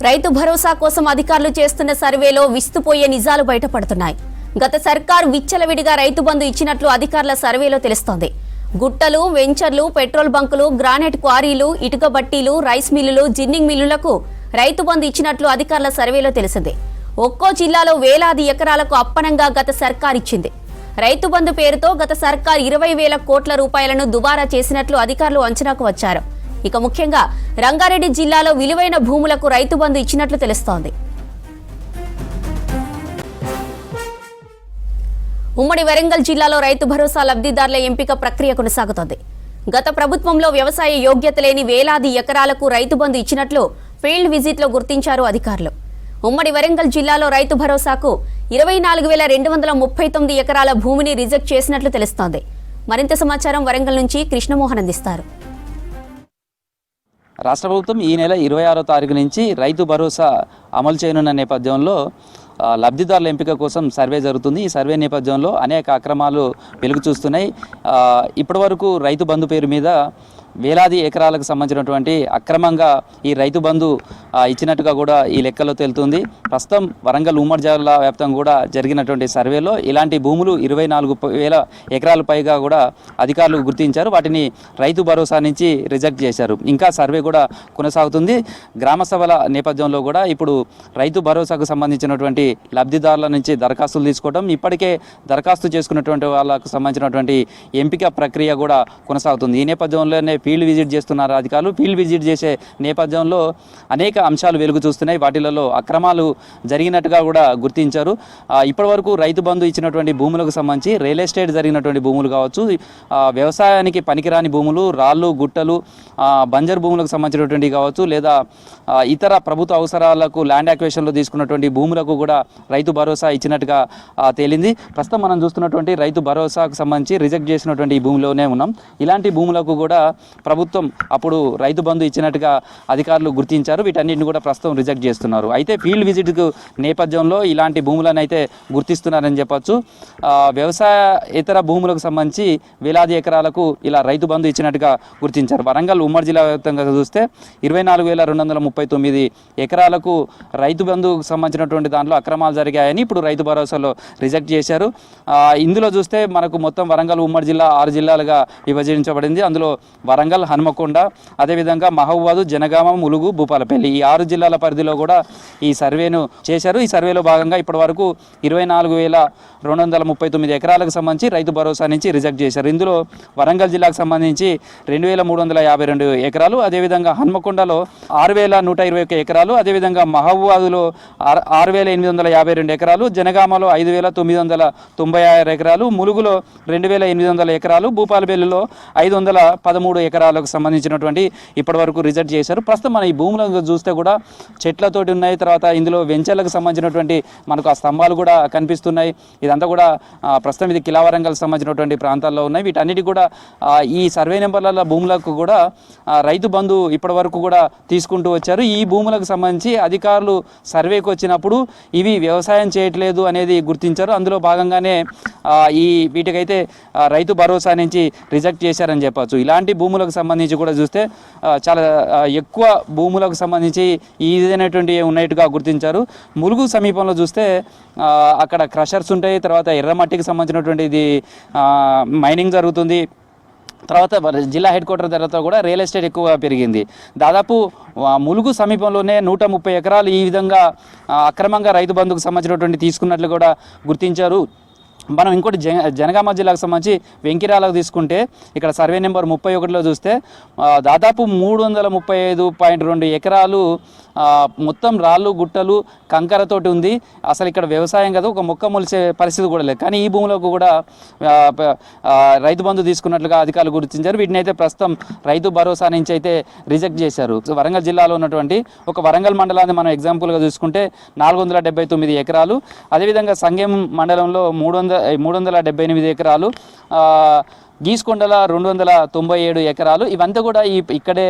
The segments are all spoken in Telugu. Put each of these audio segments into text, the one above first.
రైతు భరోసా కోసం అధికారులు చేస్తున్న సర్వేలో విస్తుపోయే నిజాలు బయటపడుతున్నాయి. గత సర్కార్ విచ్చలవిడిగా రైతు బంధు ఇచ్చినట్లు అధికారుల సర్వేలో తెలుస్తోంది. గుట్టలు, వెంచర్లు, పెట్రోల్ బంకులు, గ్రానైట్ క్వారీలు, ఇటుక బట్టీలు, రైస్ మిల్లులు, జిన్నింగ్ మిల్లులకు రైతు బంధు ఇచ్చినట్లు అధికారుల సర్వేలో తెలిసింది. ఒక్కో జిల్లాలో వేలాది ఎకరాలకు అప్పనంగా గత సర్కార్ ఇచ్చింది. రైతు బంధు పేరుతో గత సర్కార్ 20,000 కోట్ల రూపాయలను దుబారా చేసినట్లు అధికారులు అంచనాకు వచ్చారు. ఇక ముఖ్యంగా రంగారెడ్డి జిల్లాలో విలువైన భూములకు రైతు బంధు ఇచ్చినట్లు తెలుస్తోంది. ఉమ్మడి వరంగల్ జిల్లాలో రైతు భరోసా లబ్ధిదారుల ఎంపిక ప్రక్రియ కొనసాగుతోంది. గత ప్రభుత్వంలో వ్యవసాయ యోగ్యత లేని వేలాది ఎకరాలకు రైతు బంధు ఇచ్చినట్లు ఫీల్డ్ విజిట్లో గుర్తించారు అధికారులు. ఉమ్మడి వరంగల్ జిల్లాలో రైతు భరోసాకు 24,239 ఎకరాల భూమిని రిజెక్ట్ చేసినట్లు తెలుస్తోంది. మరింత సమాచారం వరంగల్ నుంచి కృష్ణమోహన్ అందిస్తారు. రాష్ట్ర ప్రభుత్వం ఈ నెల 26వ తారీఖు నుంచి రైతు భరోసా అమలు చేయనున్న నేపథ్యంలో లబ్ధిదారుల ఎంపిక కోసం సర్వే జరుగుతుంది. ఈ సర్వే నేపథ్యంలో అనేక అక్రమాలు వెలుగు చూస్తున్నాయి. ఇప్పటి వరకు రైతు బంధు పేరు మీద వేలాది ఎకరాలకు సంబంధించినటువంటి అక్రమంగా ఈ రైతు బంధు ఇచ్చినట్టుగా కూడా ఈ లెక్కలో తేలుతుంది. ప్రస్తుతం వరంగల్ ఉమ్మడి జిల్లా వ్యాప్తంగా కూడా జరిగినటువంటి సర్వేలో ఇలాంటి భూములు 24,000 ఎకరాల పైగా కూడా అధికారులు గుర్తించారు. వాటిని రైతు భరోసా నుంచి రిజెక్ట్ చేశారు. ఇంకా సర్వే కూడా కొనసాగుతుంది. గ్రామ సభల నేపథ్యంలో కూడా ఇప్పుడు రైతు భరోసాకు సంబంధించినటువంటి లబ్ధిదారుల నుంచి దరఖాస్తులు తీసుకోవడం, ఇప్పటికే దరఖాస్తు చేసుకున్నటువంటి వాళ్ళకు సంబంధించినటువంటి ఎంపిక ప్రక్రియ కూడా కొనసాగుతుంది. ఈ నేపథ్యంలోనే ఫీల్డ్ విజిట్ చేస్తున్నారు అధికారులు. ఫీల్డ్ విజిట్ చేసే నేపథ్యంలో అనేక అంశాలు వెలుగు చూస్తున్నాయి. వాటిలలో అక్రమాలు జరిగినట్టుగా కూడా గుర్తించారు. ఇప్పటి వరకు రైతు బంధు ఇచ్చినటువంటి భూములకు సంబంధించి రియల్ ఎస్టేట్ జరిగినటువంటి భూములు కావచ్చు, వ్యవసాయానికి పనికిరాని భూములు, రాళ్ళు, గుట్టలు, బంజర్ భూములకు సంబంధించినటువంటి కావచ్చు, లేదా ఇతర ప్రభుత్వ అవసరాలకు ల్యాండ్ యాక్విజిషన్లో తీసుకున్నటువంటి భూములకు కూడా రైతు భరోసా ఇచ్చినట్టుగా తేలింది. ప్రస్తుతం మనం చూస్తున్నటువంటి రైతు భరోసాకు సంబంధించి రిజెక్ట్ చేసినటువంటి ఈ భూమిలోనే ఉన్నాం. ఇలాంటి భూములకు కూడా ప్రభుత్వం అప్పుడు రైతు బంధు ఇచ్చినట్టుగా అధికారులు గుర్తించారు. వీటన్నిటిని కూడా ప్రస్తుతం రిజెక్ట్ చేస్తున్నారు. అయితే ఫీల్డ్ విజిట్ నేపథ్యంలో ఇలాంటి భూములను అయితే గుర్తిస్తున్నారని చెప్పొచ్చు. వ్యవసాయ ఇతర భూములకు సంబంధించి వేలాది ఎకరాలకు ఇలా రైతు బంధు ఇచ్చినట్టుగా గుర్తించారు. వరంగల్ ఉమ్మడి జిల్లా వ్యాప్తంగా చూస్తే 24,239 ఎకరాలకు రైతు బంధుకు సంబంధించినటువంటి దాంట్లో అక్రమాలు జరిగాయని ఇప్పుడు రైతు భరోసాలో రిజెక్ట్ చేశారు. ఇందులో చూస్తే మనకు మొత్తం వరంగల్ ఉమ్మడి జిల్లా 6 జిల్లాలుగా విభజించబడింది. అందులో వరంగల్, హన్మకొండ, అదేవిధంగా మహబూబాద్, జనగామ, ములుగు, భూపాలపల్లి ఈ 6 జిల్లాల పరిధిలో కూడా ఈ సర్వేను చేశారు. ఈ సర్వేలో భాగంగా ఇప్పటి వరకు 24,239 ఎకరాలకు సంబంధించి రైతు భరోసా నుంచి రిజెక్ట్ చేశారు. ఇందులో వరంగల్ జిల్లాకు సంబంధించి 2,352 ఎకరాలు, అదేవిధంగా హన్మకొండలో 6,121 ఎకరాలు, అదేవిధంగా మహబూబాద్లో 6,852 ఎకరాలు, జనగామలో 5,996 ఎకరాలు, ములుగులో 2,800 ఎకరాలు, భూపాలపల్లిలో 513 ఎకరాలకు సంబంధించినటువంటి ఇప్పటి వరకు రిజెక్ట్ చేశారు. ప్రస్తుతం మన ఈ భూములను చూస్తే కూడా చెట్లతోటి ఉన్నాయి. తర్వాత ఇందులో వెంచర్లకు సంబంధించినటువంటి మనకు ఆ స్తంభాలు కూడా కనిపిస్తున్నాయి. ఇదంతా కూడా ప్రస్తుతం ఇది కిలావరంగల్ సంబంధించినటువంటి ప్రాంతాల్లో ఉన్నాయి. వీటన్నిటి కూడా ఈ సర్వే నెంబర్ల భూములకు కూడా రైతు బంధు ఇప్పటి వరకు కూడా తీసుకుంటూ వచ్చారు. ఈ భూములకు సంబంధించి అధికారులు సర్వేకి వచ్చినప్పుడు ఇవి వ్యవసాయం చేయట్లేదు అనేది గుర్తించారు. అందులో భాగంగానే వీటికైతే రైతు భరోసా నుంచి రిజెక్ట్ చేశారని చెప్పచ్చు. ఇలాంటి భూములకు సంబంధించి కూడా చూస్తే చాలా ఎక్కువ భూములకు సంబంధించి ఈజైనటువంటి ఉన్నట్టుగా గుర్తించారు. ములుగు సమీపంలో చూస్తే అక్కడ క్రషర్స్ ఉంటాయి. తర్వాత ఎర్రమట్టికి సంబంధించినటువంటిది మైనింగ్ జరుగుతుంది. తర్వాత జిల్లా హెడ్ క్వార్టర్ తర్వాత కూడా రియల్ ఎస్టేట్ ఎక్కువగా పెరిగింది. దాదాపు ములుగు సమీపంలోనే 130 ఎకరాలు ఈ విధంగా అక్రమంగా రైతు బంధుకు సంబంధించినటువంటి తీసుకున్నట్లు కూడా గుర్తించారు. మనం ఇంకోటి జనగామ జిల్లాకు సంబంధించి వెంకిరాలకు తీసుకుంటే ఇక్కడ సర్వే నెంబర్ 31లో చూస్తే దాదాపు 335.2 ఎకరాలు మొత్తం రాళ్ళు, గుట్టలు, కంకరతోటి ఉంది. అసలు ఇక్కడ వ్యవసాయం కదా, ఒక మొక్క మొలిచే పరిస్థితి కూడా లేదు. కానీ ఈ భూములకు కూడా రైతు బంధు తీసుకున్నట్లుగా అధికారులు గుర్తించారు. వీటిని అయితే ప్రస్తుతం రైతు భరోసా నుంచి అయితే రిజెక్ట్ చేశారు. వరంగల్ జిల్లాలో ఉన్నటువంటి ఒక వరంగల్ మండలాన్ని మనం ఎగ్జాంపుల్గా చూసుకుంటే 479 ఎకరాలు, అదేవిధంగా సంగెం మండలంలో 378 ఎకరాలు, గీసుకొండల 297 ఎకరాలు. ఇవంతా కూడా ఇక్కడే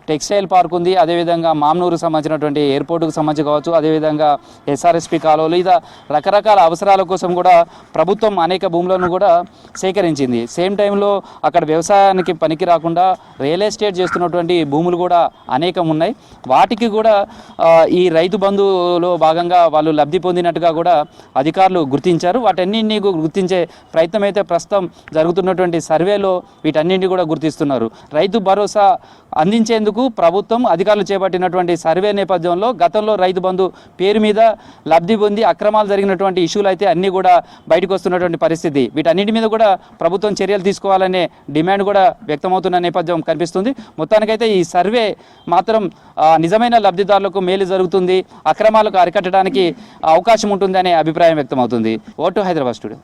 టెక్స్టైల్ పార్క్ ఉంది, అదేవిధంగా మామ్నూరు సంబంధించినటువంటి ఎయిర్పోర్టుకు సంబంధించి కావచ్చు, అదేవిధంగా ఎస్ఆర్ఎస్పి కాలువలు, ఇలా రకరకాల అవసరాల కోసం కూడా ప్రభుత్వం అనేక భూములను కూడా సేకరించింది. సేమ్ టైంలో అక్కడ వ్యవసాయానికి పనికి రాకుండా రియల్ ఎస్టేట్ చేస్తున్నటువంటి భూములు కూడా అనేకం ఉన్నాయి. వాటికి కూడా ఈ రైతు బంధులో భాగంగా వాళ్ళు లబ్ధి పొందినట్టుగా కూడా అధికారులు గుర్తించారు. వాటన్నింటినీ గుర్తించే ప్రయత్నం అయితే ప్రస్తుతం జరుగుతున్నటువంటి సర్వేలో వీటన్నింటినీ కూడా గుర్తిస్తున్నారు. రైతు భరోసా అందించేందుకు ప్రభుత్వం అధికారులు చేపట్టినటువంటి సర్వే నేపథ్యంలో గతంలో రైతు బంధు పేరు మీద లబ్ధి పొంది అక్రమాలు జరిగినటువంటి ఇష్యూలు అయితే అన్నీ కూడా బయటకు వస్తున్నటువంటి పరిస్థితి. వీటన్నిటి మీద కూడా ప్రభుత్వం చర్యలు తీసుకోవాలనే డిమాండ్ కూడా వ్యక్తమవుతున్న నేపథ్యం కనిపిస్తుంది. మొత్తానికైతే ఈ సర్వే మాత్రం నిజమైన లబ్ధిదారులకు మేలు జరుగుతుంది, అక్రమాలకు అరికట్టడానికి అవకాశం ఉంటుంది అనే అభిప్రాయం వ్యక్తమవుతుంది. Vote Hyderabad studio.